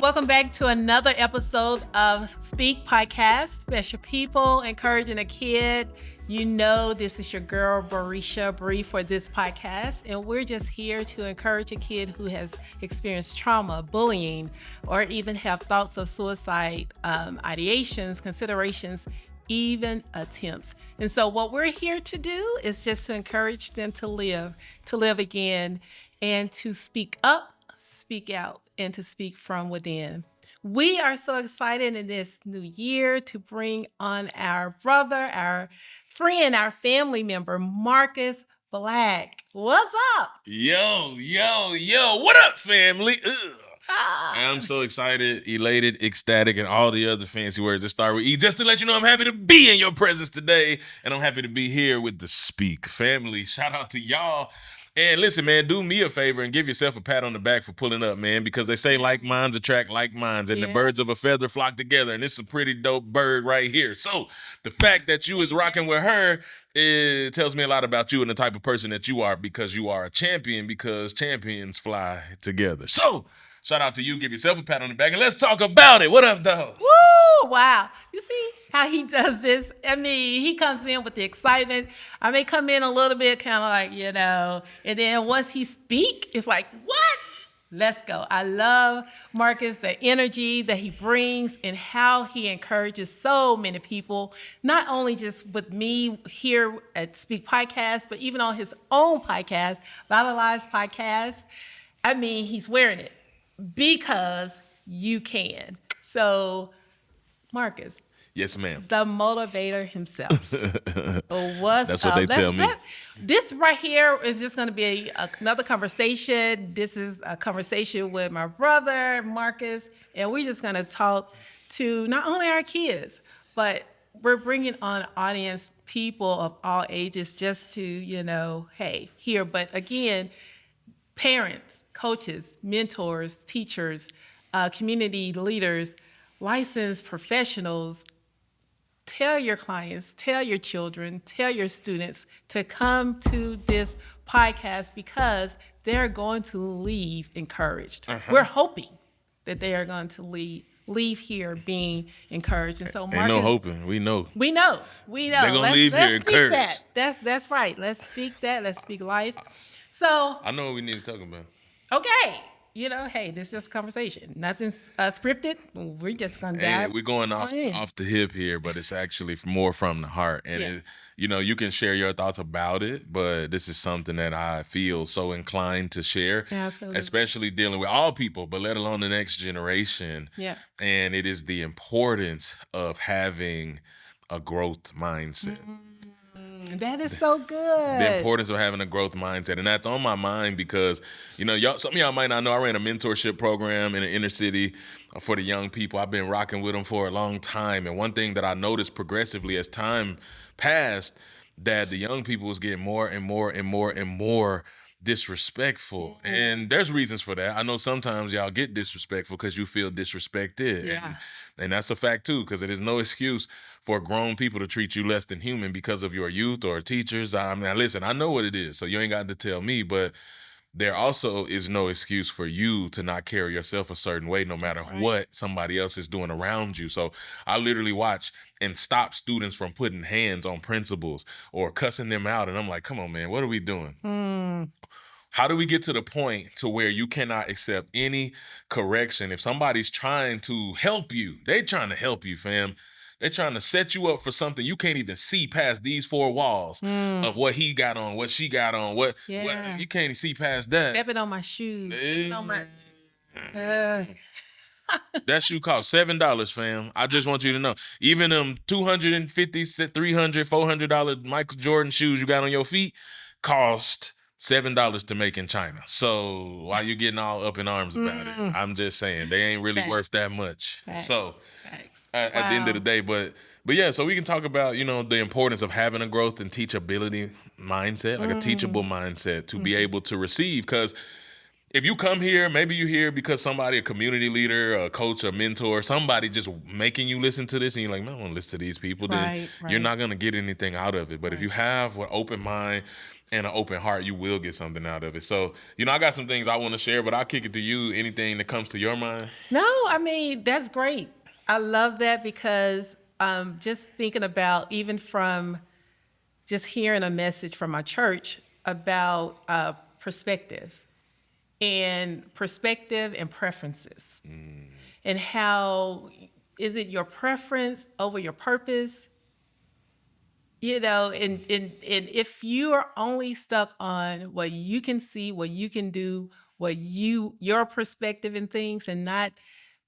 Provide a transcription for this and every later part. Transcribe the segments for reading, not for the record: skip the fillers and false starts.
welcome back to another episode of Speak Podcast, Special People Encouraging a Kid. You know this is your girl, Barisha Bree, for this podcast, and we're just here to encourage a kid who has experienced trauma, bullying, or even have thoughts of suicide, ideations, considerations, even attempts. And so what we're here to do is just to encourage them to live again, and to speak up, speak out, and to speak from within. We are so excited in this new year to bring on our brother, our friend, our family member, Marcus Black. What's up? Yo. What up, family? I'm so excited, elated, ecstatic, and all the other fancy words that start with E. Just to let you know, I'm happy to be in your presence today, and I'm happy to be here with the Speak family. Shout out to y'all. And listen, man, do me a favor and give yourself a pat on the back for pulling up, man, because they say like minds attract like minds, and the birds of a feather flock together, and it's a pretty dope bird right here. So the fact that you is rocking with her, it tells me a lot about you and the type of person that you are, because you are a champion, because champions fly together. So shout out to you. Give yourself a pat on the back, and let's talk about it. What up, dog? Woo! Wow. You see how he does this? I mean, he comes in with the excitement. I may come in a little bit kind of like, and then once he speak, it's like, what? Let's go. I love Marcus, the energy that he brings and how he encourages so many people, not only just with me here at Speak Podcast, but even on his own podcast, Vital Lives Podcast. I mean, he's wearing it because you can. So, Marcus. Yes, ma'am. The motivator himself. That's what they tell me. This right here is just going to be another conversation. This is a conversation with my brother, Marcus, and we're just going to talk to not only our kids, but we're bringing on audience, people of all ages, just to, hear. But again, parents, coaches, mentors, teachers, community leaders, licensed professionals, tell your clients, tell your children, tell your students to come to this podcast because they're going to leave encouraged. We're hoping that they are going to leave here being encouraged. And so, Marcus, ain't no hoping. We know. They're gonna leave here encouraged. That's right. Let's speak that. Let's speak life. So I know what we need to talk about. Okay. Hey, this is just a conversation. Nothing's scripted. We're just going to dive. We're going off the hip here, but it's actually more from the heart. And, you can share your thoughts about it, but this is something that I feel so inclined to share. Absolutely. Especially dealing with all people, but let alone the next generation. Yeah. And it is the importance of having a growth mindset. That is so good. The importance of having a growth mindset. And that's on my mind because, y'all, some of y'all might not know, I ran a mentorship program in the inner city for the young people. I've been rocking with them for a long time. And one thing that I noticed progressively as time passed, that the young people was getting more and more and more and more disrespectful. And there's reasons for that. I know sometimes y'all get disrespectful because you feel disrespected. Yeah. And that's a fact too, because it is no excuse for grown people to treat you less than human because of your youth or teachers. Listen, I know what it is, so you ain't got to tell me, but there also is no excuse for you to not carry yourself a certain way no matter what somebody else is doing around you. So I literally watch and stop students from putting hands on principals or cussing them out. And I'm like, come on, man, what are we doing? How do we get to the point to where you cannot accept any correction? If somebody's trying to help you, they trying to help you, fam. They're trying to set you up for something you can't even see past these four walls of what he got on, what she got on, what you can't even see past that. Stepping on my shoes. Stepping on my... That shoe cost $7, fam. I just want you to know. Even them $250, $300, $400 Michael Jordan shoes you got on your feet cost $7 to make in China. So why you getting all up in arms about it? I'm just saying they ain't really worth that much. So at the end of the day, but yeah, so we can talk about, the importance of having a growth and teachability mindset, like a teachable mindset to be able to receive. Because if you come here, maybe you here because somebody, a community leader, a coach, a mentor, somebody just making you listen to this and you're like, man, I want to listen to these people, then Right, you're right, not going to get anything out of it. But if you right. have an open mind and an open heart, you will get something out of it. So, I got some things I want to share, but I'll kick it to you. Anything that comes to your mind? No, I mean, that's great. I love that because just thinking about even from just hearing a message from my church about perspective and preferences. And how is it your preference over your purpose? And if you are only stuck on what you can see, what you can do, your perspective in things, and not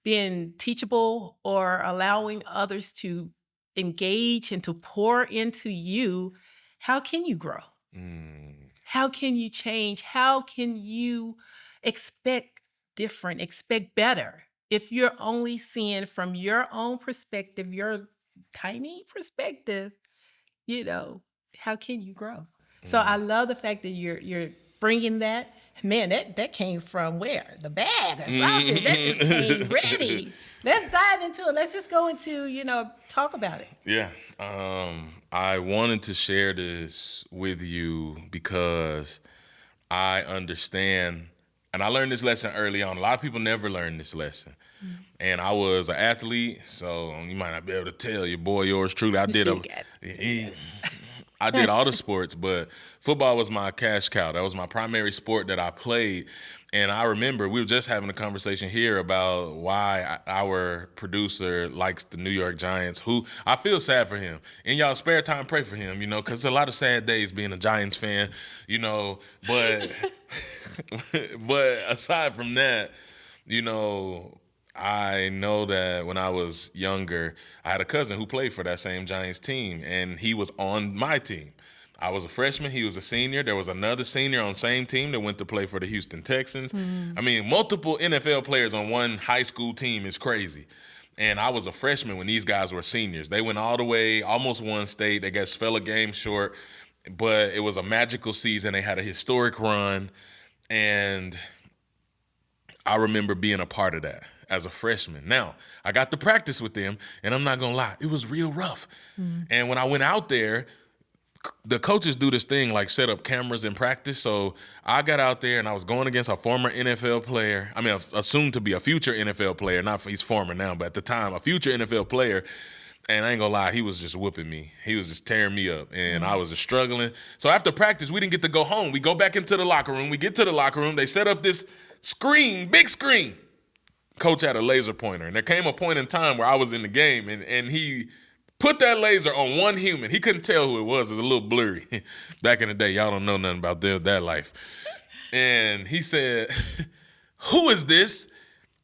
being teachable or allowing others to engage and to pour into you, how can you grow? Mm, How can you change? How can you expect different, expect better? If you're only seeing from your own perspective, your tiny perspective, you know, how can you grow? So I mm. love the fact that you're bringing that. Man, that came from where? The bag or something. That just came ready. Let's dive into it. Let's just go into, talk about it. Yeah. I wanted to share this with you because I understand, and I learned this lesson early on. A lot of people never learn this lesson. And I was an athlete, so you might not be able to tell your boy, yours truly. You still got I did all the sports, but football was my cash cow. That was my primary sport that I played. And I remember we were just having a conversation here about why our producer likes the New York Giants, who I feel sad for him. In y'all spare time, pray for him, because a lot of sad days being a Giants fan, but but aside from that, I know that when I was younger, I had a cousin who played for that same Giants team, and he was on my team. I was a freshman. He was a senior. There was another senior on the same team that went to play for the Houston Texans. I mean, multiple NFL players on one high school team is crazy. And I was a freshman when these guys were seniors. They went all the way, almost won state. They just fell a game short, but it was a magical season. They had a historic run, and I remember being a part of that as a freshman. Now, I got to practice with them, and I'm not going to lie, it was real rough. And when I went out there, the coaches do this thing like set up cameras in practice. So I got out there and I was going against a former NFL player. I mean, assumed to be a future NFL player. Not he's former now, but at the time, a future NFL player. And I ain't gonna lie, he was just whooping me. He was just tearing me up, and I was just struggling. So after practice, we didn't get to go home. We go back into the locker room. We get to the locker room. They set up this screen, big screen. Coach had a laser pointer, and there came a point in time where I was in the game, and he put that laser on one human. He couldn't tell who it was. It was a little blurry. Back in the day, y'all don't know nothing about that life. And he said, "Who is this?"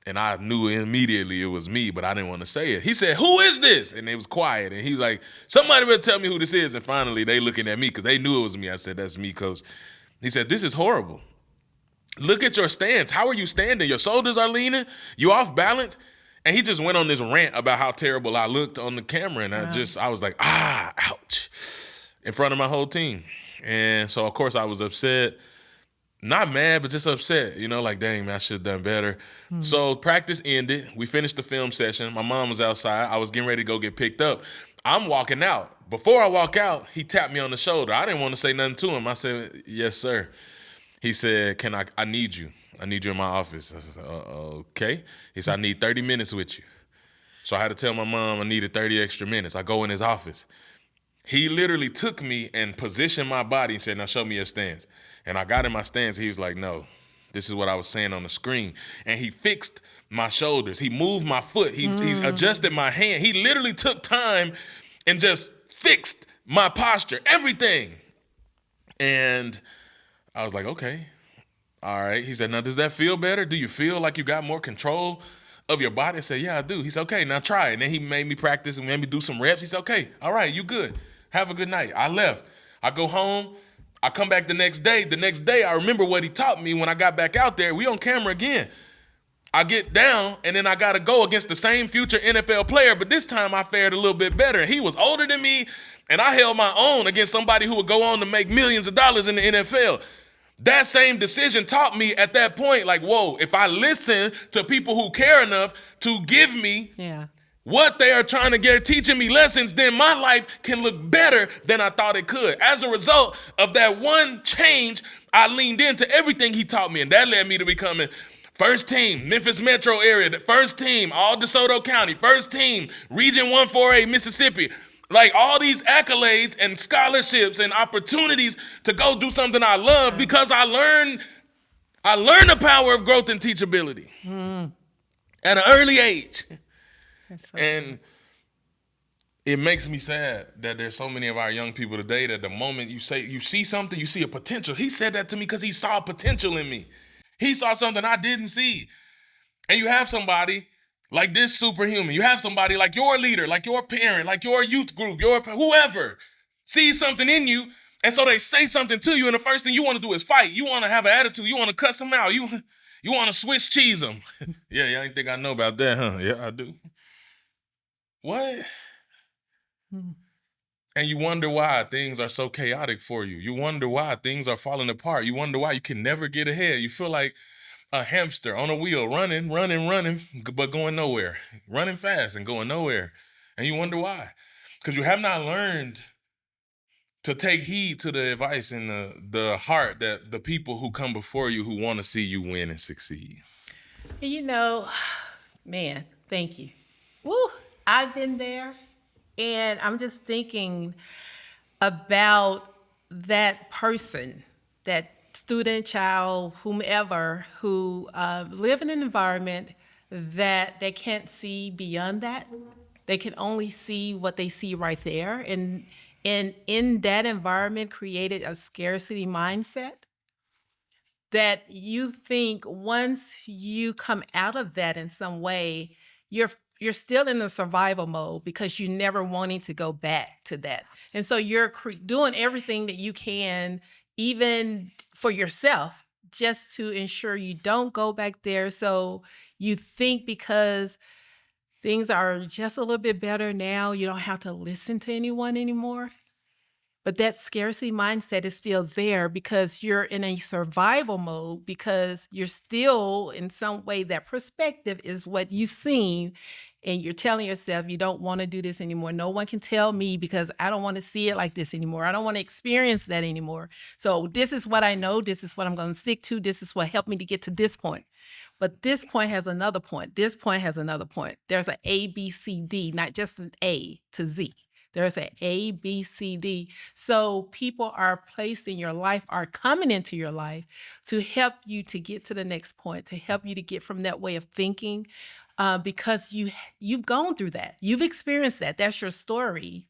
And I knew immediately it was me, but I didn't want to say it. He said, "Who is this?" And it was quiet. And he was like, "Somebody better tell me who this is." And finally, they looking at me because they knew it was me. I said, "That's me, Coach." He said, "This is horrible. Look at your stance. How are you standing? Your shoulders are leaning. You off balance." And he just went on this rant about how terrible I looked on the camera. And I was like, ouch, in front of my whole team. And so, of course, I was upset. Not mad, but just upset, like, dang, man, I should have done better. So practice ended. We finished the film session. My mom was outside. I was getting ready to go get picked up. I'm walking out. Before I walk out, he tapped me on the shoulder. I didn't want to say nothing to him. I said, "Yes, sir." He said, I need you. I need you in my office. I said, okay. He said, "I need 30 minutes with you." So I had to tell my mom I needed 30 extra minutes. I go in his office. He literally took me and positioned my body and said, "Now show me your stance." And I got in my stance. He was like, "No, this is what I was saying on the screen." And he fixed my shoulders. He moved my foot. He adjusted my hand. He literally took time and just fixed my posture, everything. And I was like, okay, all right. He said, "Now, does that feel better? Do you feel like you got more control of your body?" I said, "Yeah, I do." He said, "Okay, now try it." And then he made me practice and made me do some reps. He said, "Okay, all right, you good. Have a good night." I left. I go home. I come back the next day. The next day, I remember what he taught me when I got back out there. We on camera again. I get down, and then I got to go against the same future NFL player, but this time I fared a little bit better. He was older than me, and I held my own against somebody who would go on to make millions of dollars in the NFL. That same decision taught me at that point, like, whoa, if I listen to people who care enough to give me what they are trying to get, teaching me lessons, then my life can look better than I thought it could. As a result of that one change, I leaned into everything he taught me, and that led me to becoming first team, Memphis metro area, the first team, all DeSoto County, first team, Region 148, Mississippi. Like all these accolades and scholarships and opportunities to go do something I love because I learned the power of growth and teachability at an early age. And it makes me sad that there's so many of our young people today that the moment you see something, you see a potential. He said that to me because he saw potential in me. He saw something I didn't see. And you have somebody like this superhuman. You have somebody like your leader, like your parent, like your youth group, your whoever sees something in you. And so they say something to you, and the first thing you want to do is fight. You want to have an attitude. You want to cuss them out. You want to Swiss cheese them. Yeah, y'all ain't think I know about that, huh? Yeah, I do. What? And you wonder why things are so chaotic for you. You wonder why things are falling apart. You wonder why you can never get ahead. You feel like a hamster on a wheel, running, but going nowhere. Running fast and going nowhere. And you wonder why. Because you have not learned to take heed to the advice and the heart that the people who come before you who want to see you win and succeed. You know, man, thank you. Woo, I've been there, and I'm just thinking about that person, that student, child, whomever, who live in an environment that they can't see beyond that. They can only see what they see right there. And in that environment created a scarcity mindset that you think once you come out of that in some way, you're still in the survival mode because you never wanting to go back to that. And so you're doing everything that you can, even for yourself, just to ensure you don't go back there. So you think because things are just a little bit better now, you don't have to listen to anyone anymore. But that scarcity mindset is still there because you're in a survival mode, because you're still, in some way, that perspective is what you've seen. And you're telling yourself, you don't want to do this anymore. No one can tell me because I don't want to see it like this anymore. I don't want to experience that anymore. So this is what I know. This is what I'm going to stick to. This is what helped me to get to this point. But this point has another point. This point has another point. There's an A, B, C, D, not just an A to Z. There's an A, B, C, D. So people are placed in your life, are coming into your life to help you to get to the next point, to help you to get from that way of thinking, because you've gone through that. You've experienced that. That's your story.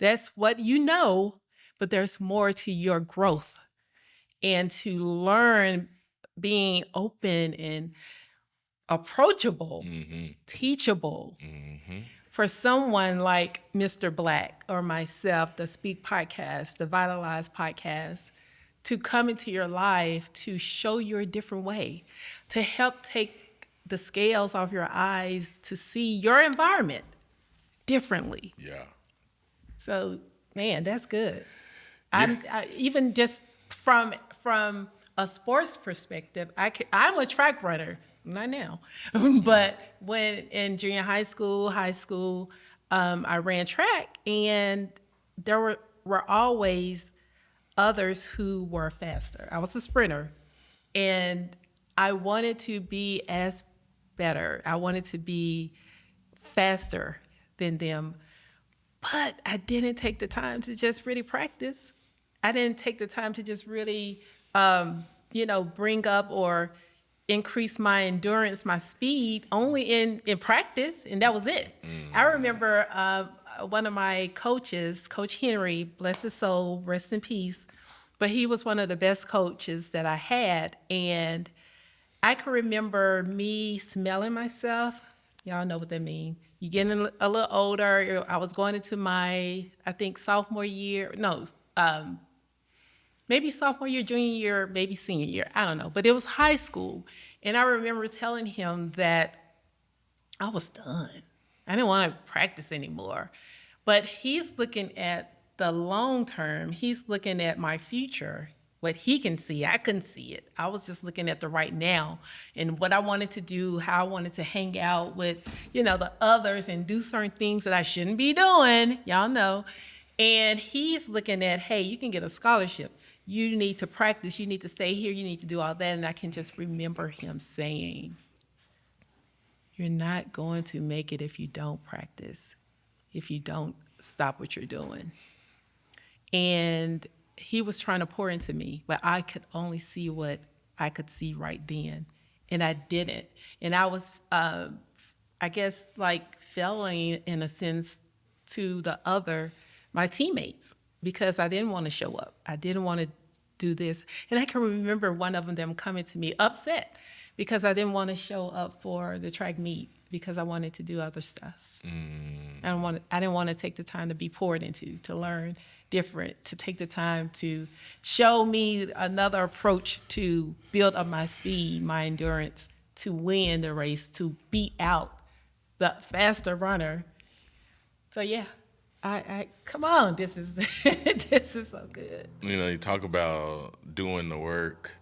That's what you know, but there's more to your growth. And to learn being open and approachable, teachable. For someone like Mr. Black or myself, the Speak podcast, the Vitalize podcast, to come into your life to show you a different way, to help take the scales off your eyes to see your environment differently. Yeah. So, man, that's good. Yeah. I even just from a sports perspective, I'm a track runner. Not now, but when in junior high school, I ran track, and there were always others who were faster. I was a sprinter, and I wanted to be as better. I wanted to be faster than them, but I didn't take the time to just really practice. I didn't take the time to just really, bring up or increase my endurance, my speed, only in practice, and that was it. I remember one of my coaches, Coach Henry, bless his soul, rest in peace, but he was one of the best coaches that I had, and I can remember me smelling myself. Y'all know what that means. You're getting a little older. I was going into my, I think, sophomore year. No, maybe sophomore year, junior year, maybe senior year. I don't know. But it was high school. And I remember telling him that I was done. I didn't want to practice anymore. But he's looking at the long term. He's looking at my future. what he can see. I couldn't see it. I was just looking at the right now and what I wanted to do, how I wanted to hang out with, the others and do certain things that I shouldn't be doing. Y'all know. And he's looking at, hey, you can get a scholarship. You need to practice. You need to stay here. You need to do all that. And I can just remember him saying, you're not going to make it if you don't practice, if you don't stop what you're doing. And he was trying to pour into me, but I could only see what I could see right then. And I didn't. And I was, I guess, like failing in a sense to my teammates, because I didn't want to show up. I didn't want to do this. And I can remember one of them coming to me upset because I didn't want to show up for the track meet because I wanted to do other stuff. I didn't want to take the time to be poured into, to learn different, to take the time to show me another approach to build up my speed, my endurance, to win the race, to beat out the faster runner. So yeah, I come on, this is this is so good. You talk about doing the work.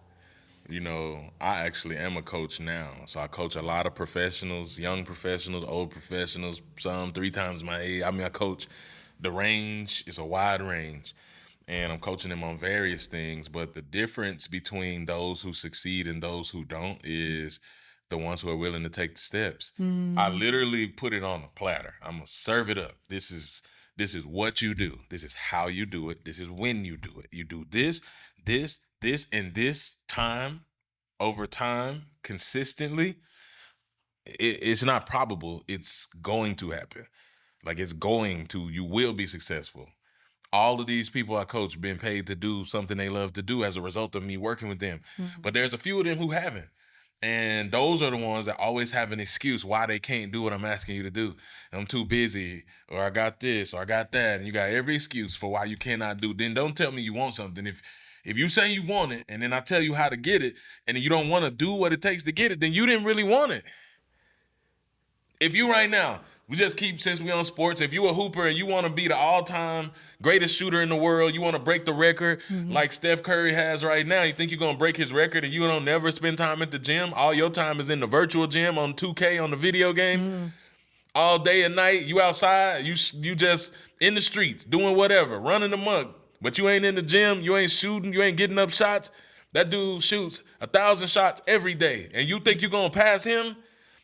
I actually am a coach now. So I coach a lot of professionals, young professionals, old professionals, some 3 times my age. I coach, the range is a wide range. And I'm coaching them on various things. But the difference between those who succeed and those who don't is the ones who are willing to take the steps. I literally put it on a platter. I'm going to serve it up. This is what you do. This is how you do it. This is when you do it. You do this, and this time, over time, consistently. It's not probable. It's going to happen. Like you will be successful. All of these people I coach been paid to do something they love to do as a result of me working with them. But there's a few of them who haven't. And those are the ones that always have an excuse why they can't do what I'm asking you to do. I'm too busy, or I got this, or I got that. And you got every excuse for why you cannot do. Then don't tell me you want something. If you say you want it, and then I tell you how to get it, and then you don't want to do what it takes to get it, then you didn't really want it. If you right now, since we on sports, if you a hooper and you want to be the all-time greatest shooter in the world, you want to break the record like Steph Curry has right now, you think you're going to break his record and you don't never spend time at the gym? All your time is in the virtual gym on 2K on the video game. All day and night, you outside, you just in the streets, doing whatever, running amok. But you ain't in the gym, you ain't shooting, you ain't getting up shots. That dude shoots 1,000 shots every day. And you think you're going to pass him?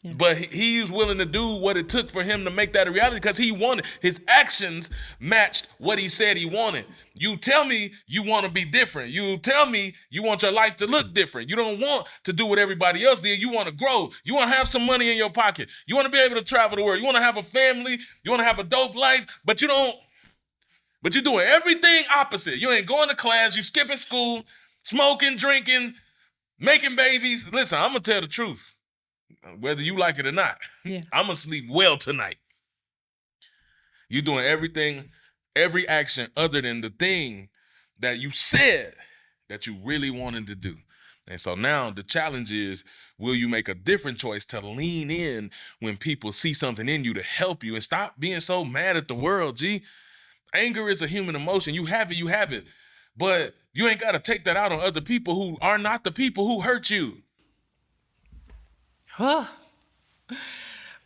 Yeah. But he's willing to do what it took for him to make that a reality because he wanted. His actions matched what he said he wanted. You tell me you want to be different. You tell me you want your life to look different. You don't want to do what everybody else did. You want to grow. You want to have some money in your pocket. You want to be able to travel the world. You want to have a family. You want to have a dope life, but you don't. But you're doing everything opposite. You ain't going to class. You skipping school, smoking, drinking, making babies. Listen, I'm going to tell the truth. Whether you like it or not, I'm going to sleep well tonight. You're doing everything, every action other than the thing that you said that you really wanted to do. And so now the challenge is, will you make a different choice to lean in when people see something in you to help you and stop being so mad at the world, G? Anger is a human emotion. You have it. But you ain't got to take that out on other people who are not the people who hurt you. Oh,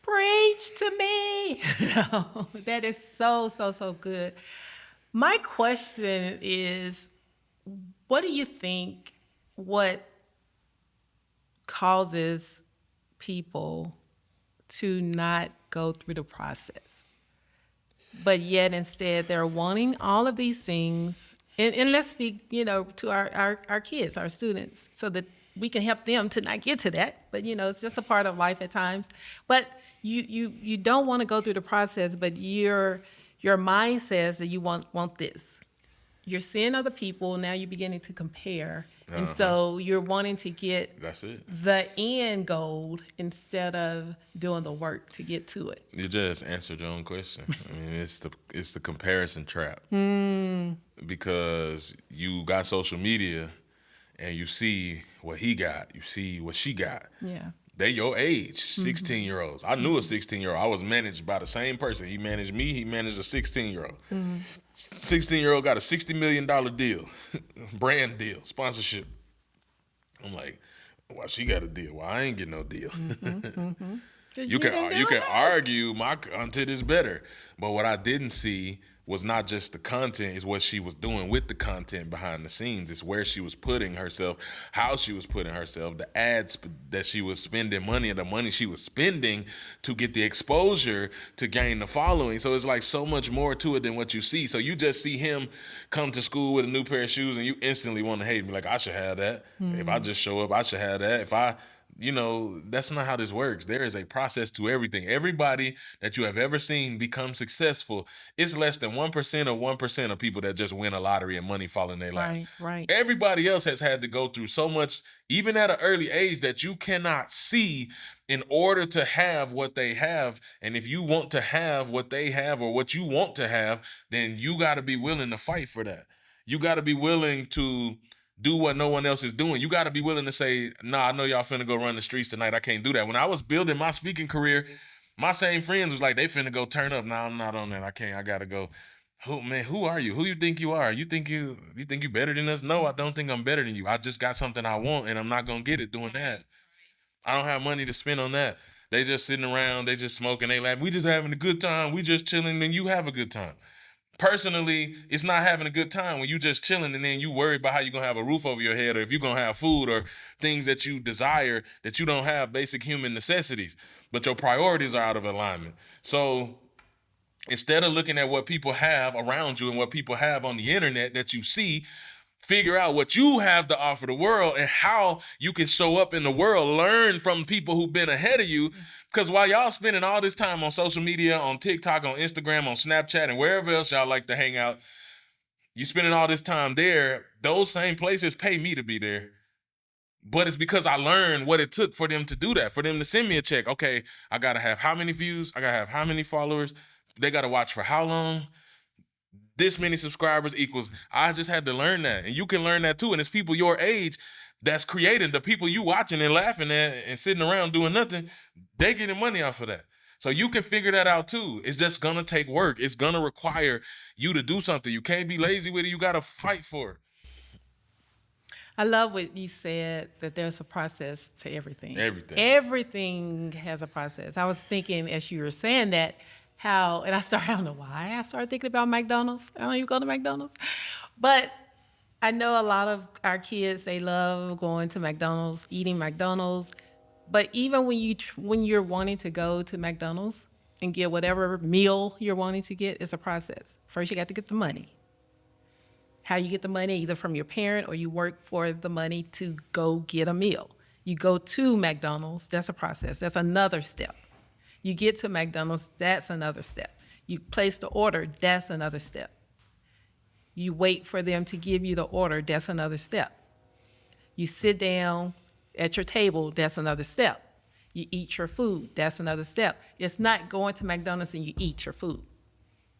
preach to me. No, that is so good. My question is, what do you think, what causes people to not go through the process? But yet instead they're wanting all of these things. And let's speak, to our kids, our students, so that we can help them to not get to that. But, it's just a part of life at times. But you don't want to go through the process, but your mind says that you want this. You're seeing other people, now you're beginning to compare. And so you're wanting to get the end goal instead of doing the work to get to it. You just answered your own question. I mean, it's the comparison trap. Because you got social media and you see what he got, you see what she got. Yeah. They your age, 16-year-olds. I knew a 16-year-old. I was managed by the same person. He managed me. He managed a 16-year-old. 16-year-old got a $60 million deal, brand deal, sponsorship. I'm like, well, she got a deal. Well, I ain't getting no deal. You can argue my content is better, but what I didn't see was not just the content, is what she was doing with the content behind the scenes. It's where she was putting herself, how she was putting herself, the ads that she was spending money, and the money she was spending to get the exposure to gain the following. So it's like so much more to it than what you see. So you just see him come to school with a new pair of shoes and you instantly want to hate me. Like, I should have that. If I just show up, I should have that. If I that's not how this works. There is a process to everything. Everybody that you have ever seen become successful, it's less than 1% or 1% of people that just win a lottery and money fall in their lap. Right. Everybody else has had to go through so much, even at an early age, that you cannot see in order to have what they have. And if you want to have what they have or what you want to have, then you got to be willing to fight for that. You got to be willing to do what no one else is doing. You got to be willing to say, nah, I know y'all finna go run the streets tonight. I can't do that. When I was building my speaking career, my same friends was like, they finna go turn up. Nah, I'm not on that. I can't. I got to go. Who are you? Who you think you are? You think you better than us? No, I don't think I'm better than you. I just got something I want and I'm not going to get it doing that. I don't have money to spend on that. They just sitting around. They just smoking. They laugh. We just having a good time. We just chilling and you have a good time. Personally, it's not having a good time when you just chilling and then you worry about how you're going to have a roof over your head or if you're going to have food or things that you desire that you don't have, basic human necessities, but your priorities are out of alignment. So instead of looking at what people have around you and what people have on the internet that you see, figure out what you have to offer the world and how you can show up in the world. Learn from people who've been ahead of you. Because while y'all spending all this time on social media, on TikTok, on Instagram, on Snapchat, and wherever else y'all like to hang out, you spending all this time there, those same places pay me to be there. But it's because I learned what it took for them to do that, for them to send me a check. Okay, I got to have how many views? I got to have how many followers? They got to watch for how long? This many subscribers equals, I just had to learn that. And you can learn that too. And it's people your age that's creating the people you watching and laughing at and sitting around doing nothing. They getting money off of that. So you can figure that out too. It's just going to take work. It's going to require you to do something. You can't be lazy with it. You got to fight for it. I love what you said, that there's a process to everything. Everything has a process. I was thinking as you were saying that, I don't know why I started thinking about McDonald's. I don't even go to McDonald's. But I know a lot of our kids, they love going to McDonald's, eating McDonald's. But even when you're wanting to go to McDonald's and get whatever meal you're wanting to get, it's a process. First, you got to get the money. How you get the money, either from your parent or you work for the money to go get a meal. You go to McDonald's, that's a process. That's another step. You get to McDonald's, that's another step. You place the order, that's another step. You wait for them to give you the order, that's another step. You sit down at your table, that's another step. You eat your food, that's another step. It's not going to McDonald's and you eat your food.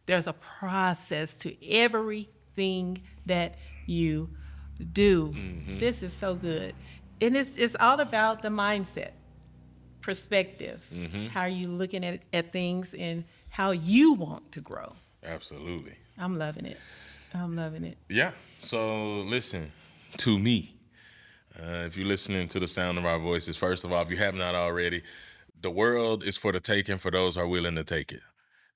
There's a process to everything that you do. Mm-hmm. This is so good. And it's all about the mindset. Perspective. Mm-hmm. How are you looking at things and how you want to grow? Absolutely. I'm loving it. Yeah. So listen to me. If you're listening to the sound of our voices, first of all, if you have not already, the world is for the taking for those who are willing to take it.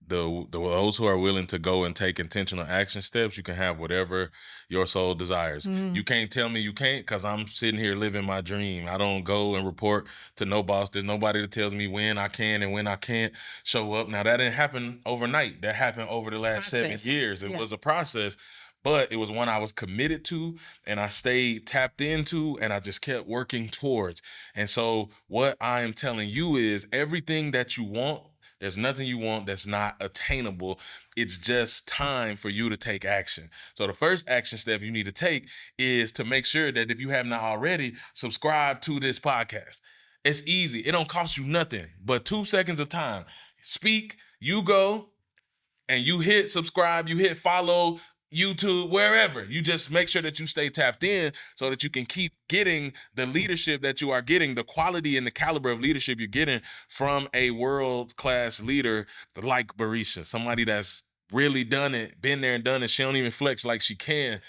Those who are willing to go and take intentional action steps, you can have whatever your soul desires. Mm. You can't tell me you can't, because I'm sitting here living my dream. I don't go and report to no boss. There's nobody that tells me when I can and when I can't show up. Now, that didn't happen overnight. That happened over the last 7 years. It was a process, but it was one I was committed to and I stayed tapped into and I just kept working towards. And so what I am telling you is everything that you want, there's nothing you want that's not attainable. It's just time for you to take action. So the first action step you need to take is to make sure that if you have not already, subscribe to this podcast. It's easy. It don't cost you nothing but 2 seconds of time. Speak, you go, and you hit subscribe, you hit follow. YouTube, wherever. You just make sure that you stay tapped in so that you can keep getting the leadership that you are getting, the quality and the caliber of leadership you're getting from a world-class leader like Barisha, somebody that's really done it, been there and done it. She don't even flex like she can,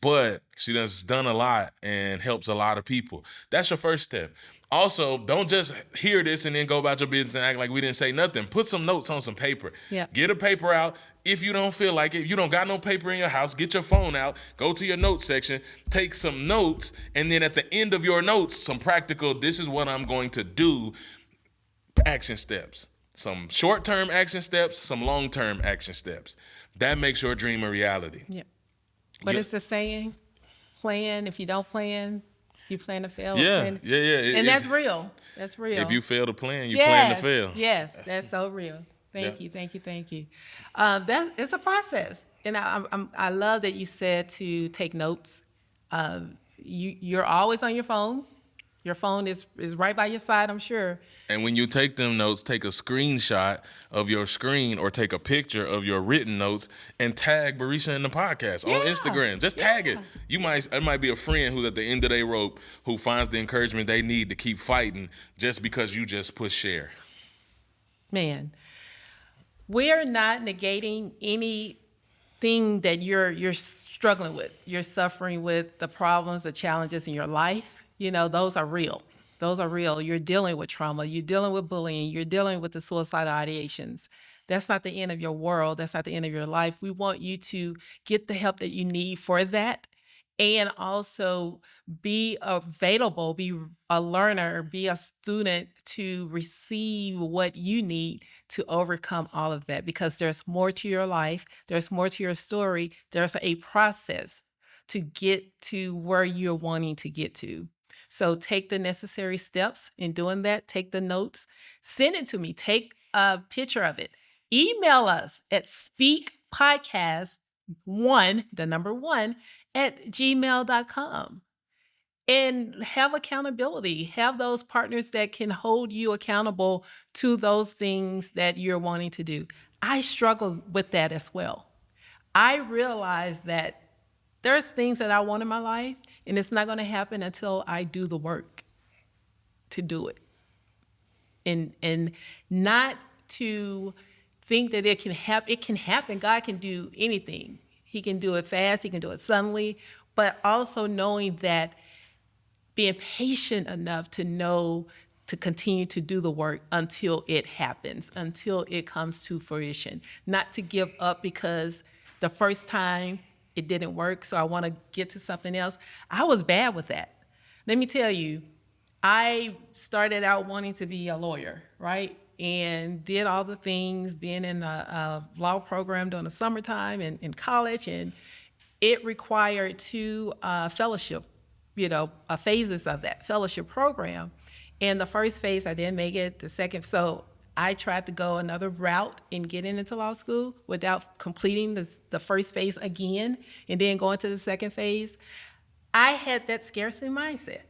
but she has done a lot and helps a lot of people. That's your first step. Also, don't just hear this and then go about your business and act like we didn't say nothing. Put some notes on some paper. Yep. Get a paper out. If you don't feel like it, you don't got no paper in your house, get your phone out, go to your notes section, take some notes, and then at the end of your notes, some practical, this is what I'm going to do, action steps. Some short-term action steps, some long-term action steps. That makes your dream a reality. Yep. What is the saying? Plan. If you don't plan, you plan to fail. Yeah. And It's that's real. That's real. If you fail to plan, you plan to fail. Yes, that's so real. Thank you. It's a process, and I love that you said to take notes. You're always on your phone. Your phone is right by your side, I'm sure. And when you take them notes, take a screenshot of your screen or take a picture of your written notes and tag Barisha in the podcast on Instagram. Just tag it. It might be a friend who's at the end of their rope who finds the encouragement they need to keep fighting just because you just push share. Man, we're not negating anything that you're struggling with. You're suffering with the problems, the challenges in your life. You know, those are real. Those are real. You're dealing with trauma. You're dealing with bullying. You're dealing with the suicidal ideations. That's not the end of your world. That's not the end of your life. We want you to get the help that you need for that, and also be available, be a learner, be a student to receive what you need to overcome all of that, because there's more to your life. There's more to your story. There's a process to get to where you're wanting to get to. So take the necessary steps in doing that. Take the notes, send it to me. Take a picture of it. Email us at speakpodcast1, the number 1, at gmail.com. And have accountability. Have those partners that can hold you accountable to those things that you're wanting to do. I struggle with that as well. I realize that there's things that I want in my life, and it's not going to happen until I do the work to do it. And not to think that it can happen. It can happen. God can do anything. He can do it fast. He can do it suddenly. But also knowing that, being patient enough to know to continue to do the work until it happens, until it comes to fruition. Not to give up because the first time it didn't work, so I want to get to something else. I was bad with that. Let me tell you, I started out wanting to be a lawyer, right? And did all the things, being in a law program during the summertime and in college, and it required 2 fellowship, phases of that fellowship program. And the first phase, I didn't make it. The second, so I tried to go another route in getting into law school without completing the first phase again and then going to the second phase. I had that scarcity mindset.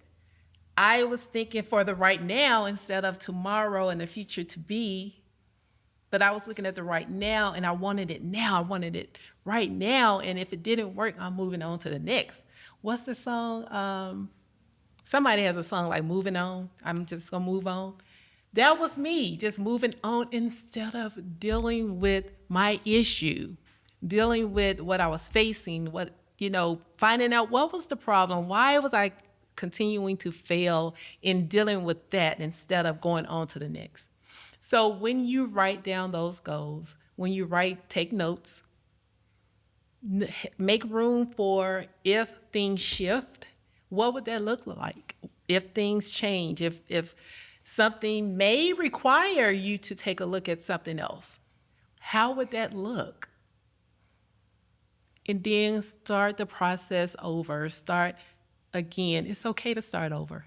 I was thinking for the right now instead of tomorrow and the future to be, but I was looking at the right now, and I wanted it now. I wanted it right now, and if it didn't work, I'm moving on to the next. What's the song? Somebody has a song like Moving On. I'm just going to move on. That was me, just moving on instead of dealing with my issue, dealing with what I was facing, finding out what was the problem. Why was I continuing to fail in dealing with that instead of going on to the next? So when you write down those goals, when you take notes, make room for if things shift, what would that look like? If things change, if something may require you to take a look at something else, how would that look? And then start the process over. Start again. It's okay to start over.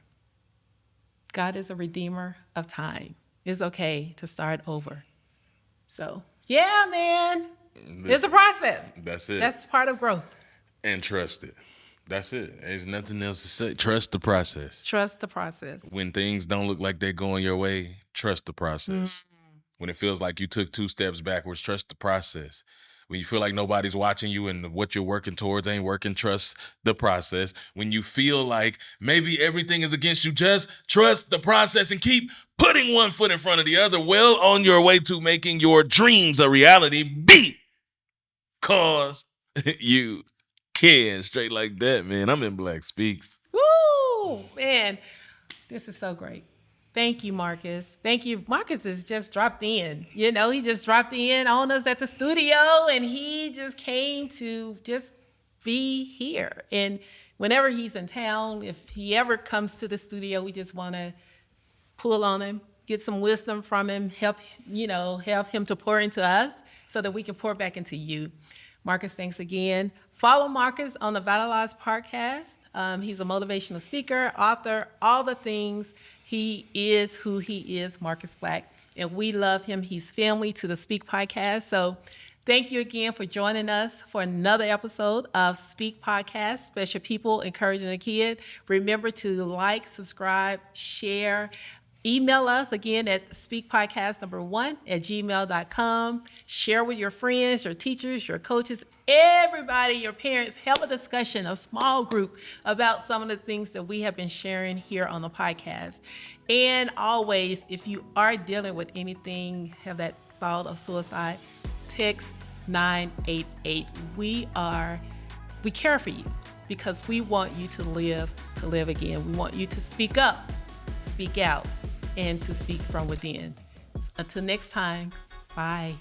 God is a redeemer of time. It's okay to start over. So, yeah, man. It's a process. That's it. That's part of growth. And trust it. That's it. There's nothing else to say. Trust the process. Trust the process. When things don't look like they're going your way, trust the process. When it feels like you took 2 steps backwards, trust the process. When you feel like nobody's watching you and what you're working towards ain't working, trust the process. When you feel like maybe everything is against you, just trust the process and keep putting one foot in front of the other, well on your way to making your dreams a reality. Because you can. Straight like that, man. I'm in Black Speaks. Woo! Man, this is so great. Thank you, Marcus. Thank you. Marcus has just dropped in. You know, he just dropped in on us at the studio, and he just came to just be here. And whenever he's in town, if he ever comes to the studio, we just want to pull on him, get some wisdom from him, help him to pour into us so that we can pour back into you. Marcus, thanks again. Follow Marcus on the Vitalize podcast. He's a motivational speaker, author, all the things. He is who he is, Marcus Black, and we love him. He's family to the Speak podcast. So thank you again for joining us for another episode of Speak Podcast, Special People Encouraging a Kid. Remember to like, subscribe, share. Email us again at speakpodcast1@gmail.com. Share with your friends, your teachers, your coaches, everybody, your parents. Have a discussion, a small group about some of the things that we have been sharing here on the podcast. And always, if you are dealing with anything, have that thought of suicide, text 988. We care for you because we want you to live again. We want you to speak up, speak out, and to speak from within. Until next time, bye.